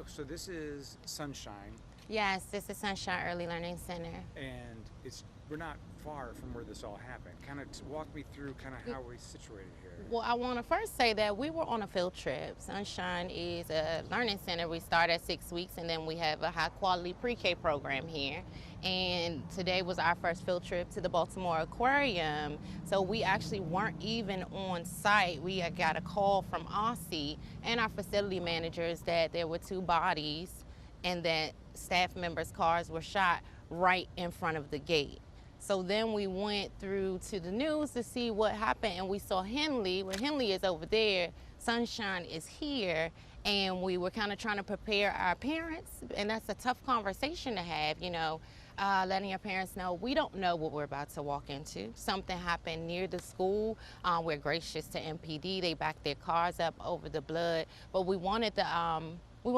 so this is Sunshine, Yes, this is Sunshine Early Learning Center. and we're not far from where this all happened. Kind of walk me through kind of how we're situated here. Well, I want to first say that we were on a field trip. Sunshine is a learning center. We start at 6 weeks, and then we have a high quality pre-K program here. And today was our first field trip to the Baltimore Aquarium. So we actually weren't even on site. We got a call from Aussie and our facility managers that there were two bodies and that staff members' cars were shot right in front of the gate. So then we went through to the news to see what happened, and we saw Henley. Where Henley is over there, Sunshine is here, and we were kind of trying to prepare our parents, and that's a tough conversation to have, letting your parents know we don't know what we're about to walk into. Something happened near the school. We're gracious to MPD. They backed their cars up over the blood, but we wanted to come. We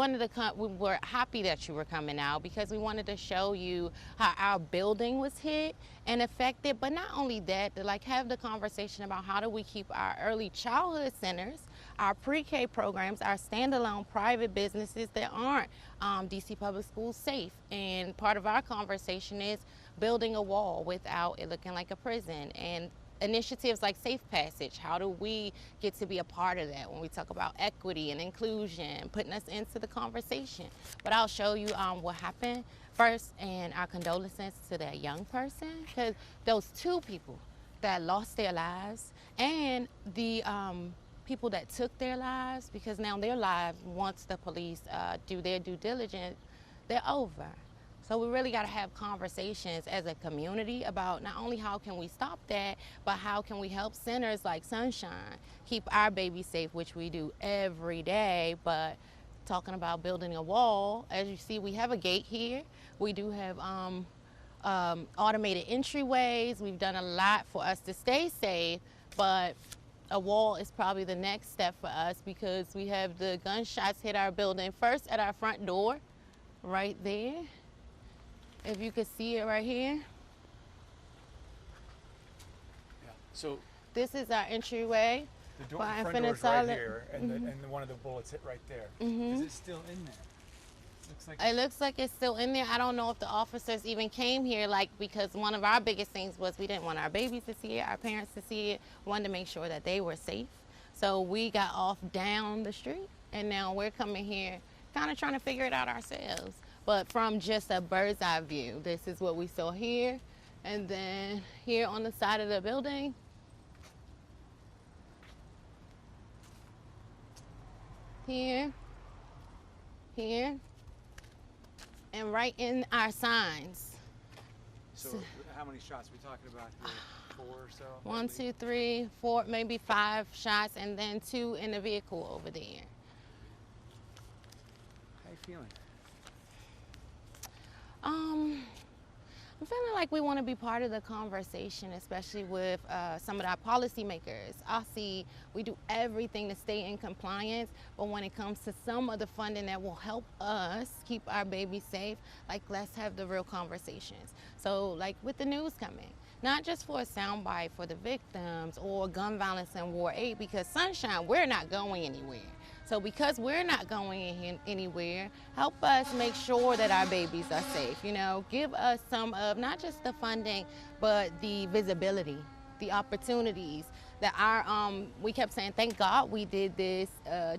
were happy that you were coming out because we wanted to show you how our building was hit and affected. But not only that, to have the conversation about how do we keep our early childhood centers, our pre-K programs, our standalone private businesses that aren't DC Public Schools safe. And part of our conversation is building a wall without it looking like a prison. And initiatives like Safe Passage, how do we get to be a part of that when we talk about equity and inclusion, putting us into the conversation. But I'll show you what happened first, and our condolences to that young person, because those two people that lost their lives and the people that took their lives, because now their lives, once the police do their due diligence, they're over. So we really got to have conversations as a community about not only how can we stop that, but how can we help centers like Sunshine keep our babies safe, which we do every day. But talking about building a wall, as you see, we have a gate here. We do have automated entryways. We've done a lot for us to stay safe, but a wall is probably the next step for us because we have the gunshots hit our building first at our front door, right there. If you could see it right here. Yeah. So this is our entryway. the front door is right here, and one of the bullets hit right there. Is it still in there? It looks like it's still in there. I don't know if the officers even came here, because one of our biggest things was we didn't want our babies to see it, our parents to see it. We wanted to make sure that they were safe. So we got off down the street, and now we're coming here kind of trying to figure it out ourselves. But from just a bird's eye view, this is what we saw here. And then here on the side of the building, here, and right in our signs. So how many shots are we talking about here? 4 or so? 1, 2, 3, 4, maybe 5 shots, and then 2 in the vehicle over there. How you feeling? I'm feeling like we want to be part of the conversation, especially with some of our policymakers. Aussie, we do everything to stay in compliance, but when it comes to some of the funding that will help us keep our babies safe, let's have the real conversations. So with the news coming, not just for a soundbite for the victims or gun violence and War 8, because Sunshine, we're not going anywhere. So because we're not going anywhere, help us make sure that our babies are safe. Give us some of not just the funding, but the visibility, the opportunities that we kept saying, thank God we did this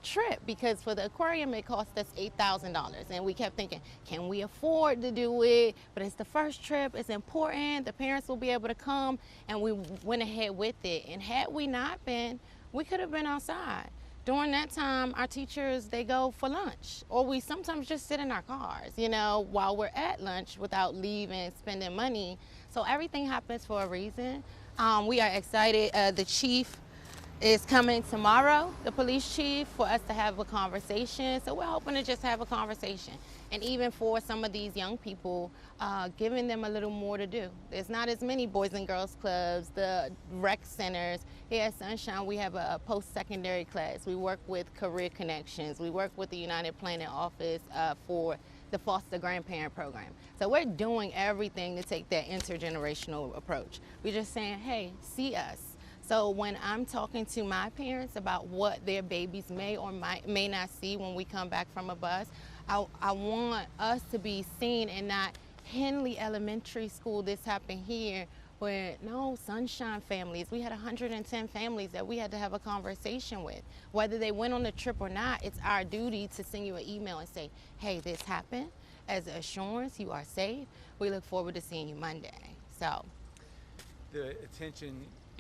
trip, because for the aquarium it cost us $8,000, and we kept thinking, can we afford to do it? But it's the first trip, it's important, the parents will be able to come, and we went ahead with it. And had we not been, we could have been outside. During that time, our teachers, they go for lunch, or we sometimes just sit in our cars, while we're at lunch without leaving, spending money. So everything happens for a reason. We are excited. The chief is coming tomorrow, the police chief, for us to have a conversation. So we're hoping to just have a conversation. And even for some of these young people, giving them a little more to do. There's not as many Boys and Girls Clubs, the rec centers. Here at Sunshine, we have a post-secondary class. We work with Career Connections. We work with the United Planet Office for the foster grandparent program. So we're doing everything to take that intergenerational approach. We're just saying, hey, see us. So when I'm talking to my parents about what their babies may or may not see when we come back from a bus, I want us to be seen and not Henley Elementary School. This happened here where no Sunshine families. We had 110 families that we had to have a conversation with. Whether they went on the trip or not, it's our duty to send you an email and say, hey, this happened. As an assurance, you are safe. We look forward to seeing you Monday. So the attention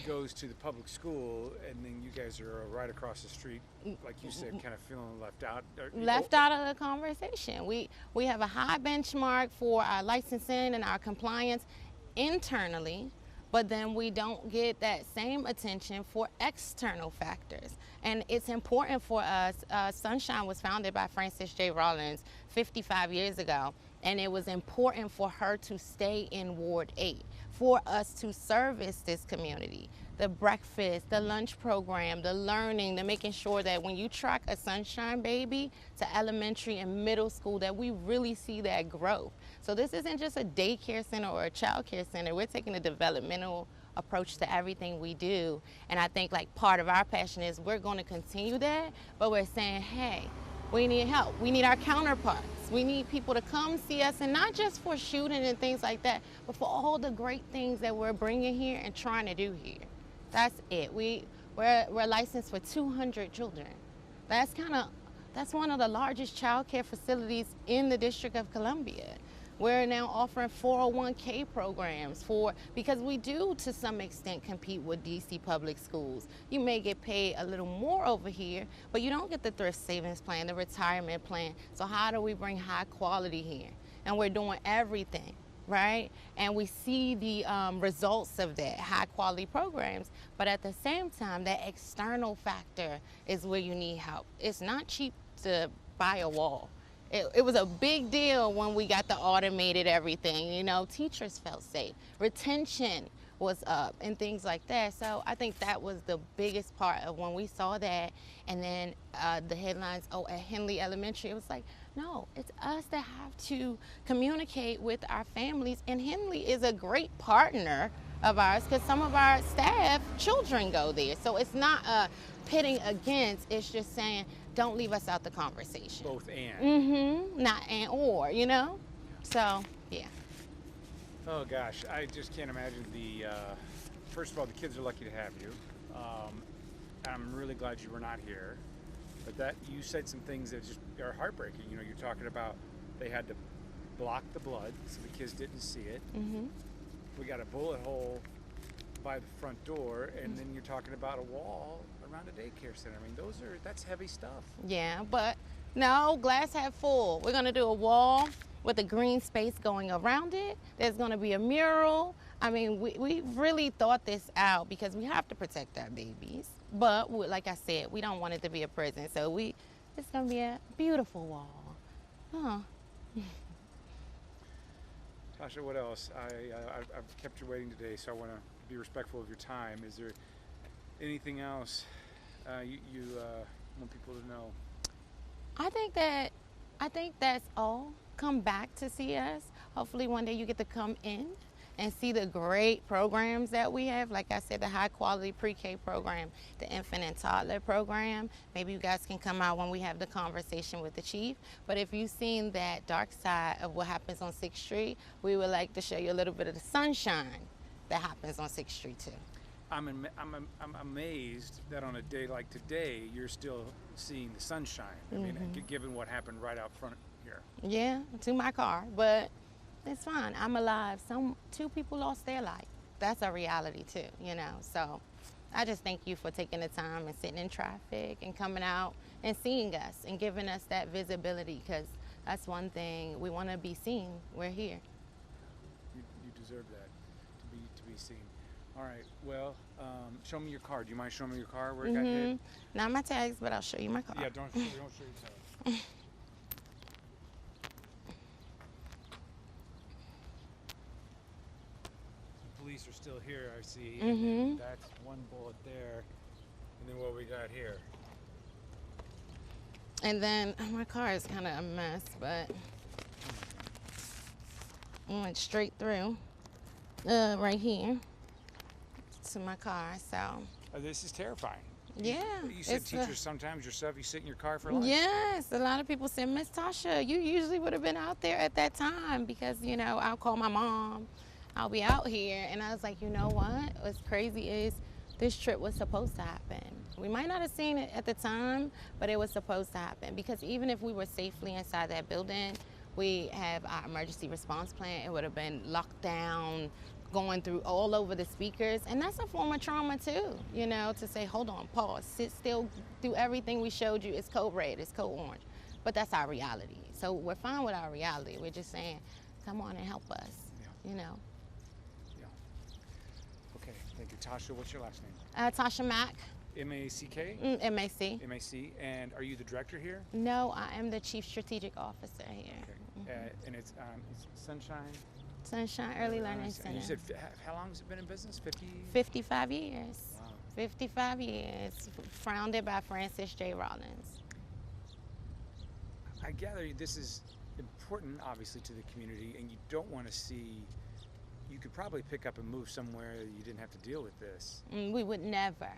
goes to the public school, and then you guys are right across the street, like you said, kind of feeling left out. Left out of the conversation. We have a high benchmark for our licensing and our compliance internally, but then we don't get that same attention for external factors. And it's important for us. Sunshine was founded by Frances J. Rollins 55 years ago, and it was important for her to stay in Ward 8, for us to service this community. The breakfast, the lunch program, the learning, the making sure that when you track a Sunshine baby to elementary and middle school, that we really see that growth. So this isn't just a daycare center or a child care center. We're taking a developmental approach to everything we do. And I think like part of our passion is we're going to continue that, but we're saying, hey, we need help. We need our counterparts. We need people to come see us, and not just for shooting and things like that, but for all the great things that we're bringing here and trying to do here. That's it. We're licensed for 200 children. That's one of the largest child care facilities in the District of Columbia. We're now offering 401k programs because we do to some extent compete with DC public schools. You may get paid a little more over here, but you don't get the thrift savings plan, the retirement plan. So how do we bring high quality here? And we're doing everything, right? And we see the results of that, high quality programs. But at the same time, that external factor is where you need help. It's not cheap to buy a wall. It was a big deal when we got the automated everything. You know, teachers felt safe. Retention was up and things like that. So I think that was the biggest part of when we saw that. And then the headlines, oh, at Henley Elementary, it was like, no, it's us that have to communicate with our families. And Henley is a great partner of ours because some of our staff, children go there. So it's not pitting against, it's just saying, don't leave us out the conversation. Both and. Mm-hmm. Not and or, you know? So, yeah. Oh gosh, I just can't imagine first of all, the kids are lucky to have you. I'm really glad you were not here. But that you said some things that just are heartbreaking. You know, you're talking about they had to block the blood so the kids didn't see it. Mm-hmm. We got a bullet hole by the front door, and then you're talking about a wall around a daycare center. I mean, that's heavy stuff. Yeah, but no, glass half full. We're gonna do a wall with a green space going around it. There's gonna be a mural. I mean, we really thought this out because we have to protect our babies. But like I said, we don't want it to be a prison. So it's gonna be a beautiful wall. Huh. Tasha, what else? I've kept you waiting today, so I want to be respectful of your time. Is there anything else you want people to know? I think that's all. Come back to see us. Hopefully one day you get to come in and see the great programs that we have. Like I said, the high quality pre-K program, the infant and toddler program. Maybe you guys can come out when we have the conversation with the chief. But if you've seen that dark side of what happens on 6th Street, we would like to show you a little bit of the sunshine that happens on 6th Street too. I'm amazed that on a day like today, you're still seeing the sunshine. I mean, given what happened right out front here. Yeah, to my car, but it's fine. I'm alive. Two people lost their life. That's a reality too, you know. So I just thank you for taking the time and sitting in traffic and coming out and seeing us and giving us that visibility, because that's one thing. We want to be seen. We're here. You deserve that, to be seen. All right, well, show me your car. Do you mind showing me your car where it got hit? Not my tags, but I'll show you my car. Yeah, don't show your tags. The police are still here, I see. And that's one bullet there. And then what we got here? And then my car is kind of a mess, but I went straight through right here to my car. So This is terrifying. Yeah. You said it's teachers sometimes yourself, you sit in your car for lunch? Yes, a lot of people say, Miss Tasha, you usually would have been out there at that time because, I'll call my mom, I'll be out here. And I was like, you know what? What's crazy is this trip was supposed to happen. We might not have seen it at the time, but it was supposed to happen because even if we were safely inside that building, we have our emergency response plan. It would have been locked down, going through all over the speakers. And that's a form of trauma too, to say, hold on, pause, sit still, do everything we showed you. It's code red, it's code orange. But that's our reality. So we're fine with our reality. We're just saying, come on and help us, Yeah. Yeah. Okay, thank you. Tasha, what's your last name? Tasha Mack, M-A-C-K? MAC. M-A-C. And are you the director here? No, I am the Chief Strategic Officer here. Okay. And it's Sunshine? Sunshine Early Learning Center. And you said, how long has it been in business? 55 years. Wow. 55 years, founded by Francis J. Rollins. I gather this is important, obviously, to the community, and you don't want to see, you could probably pick up and move somewhere you didn't have to deal with this. We would never.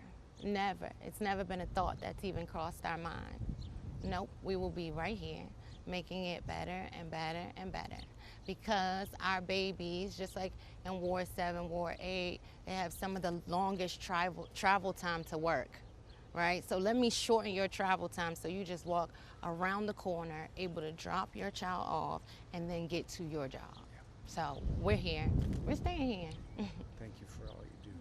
It's never been a thought that's even crossed our mind. Nope, we will be right here, making it better and better and better. Because our babies, just like in Ward 7, Ward 8, they have some of the longest travel time to work, right? So let me shorten your travel time so you just walk around the corner, able to drop your child off, and then get to your job. Yeah. So we're here. We're staying here. Thank you for all you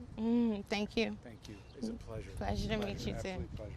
do. Thank you. Thank you. It's a pleasure. Pleasure to meet you too. Absolute pleasure.